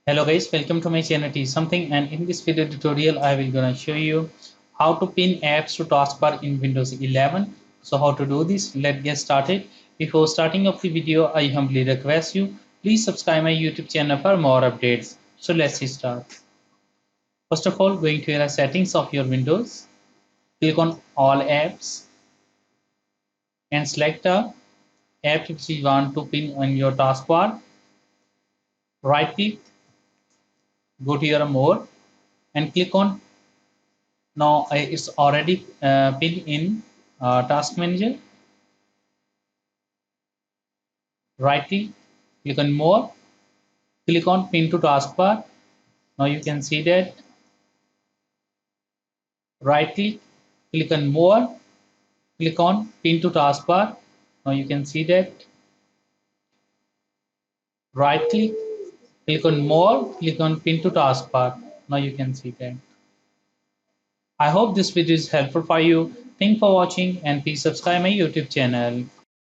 Hello guys, welcome to my channel T something, and in this video tutorial I will gonna show you how to pin apps to taskbar in Windows 11. So how to do this? Let's get started. Before starting of the video, I humbly request you please subscribe my YouTube channel for more updates. So let's start. First of all, going to your settings of your Windows, click on all apps and select the app which you want to pin on your taskbar. Right click, go to your more and click on. Now it's already pinned in Task Manager. Right click, click on More, click on Pin to Taskbar. Now you can see that. Right click, click on More, click on Pin to Taskbar. Now you can see that. Right click, click on More, click on Pin to Taskbar. Now you can see that. I hope this video is helpful for you. Thanks for watching and please subscribe my YouTube channel.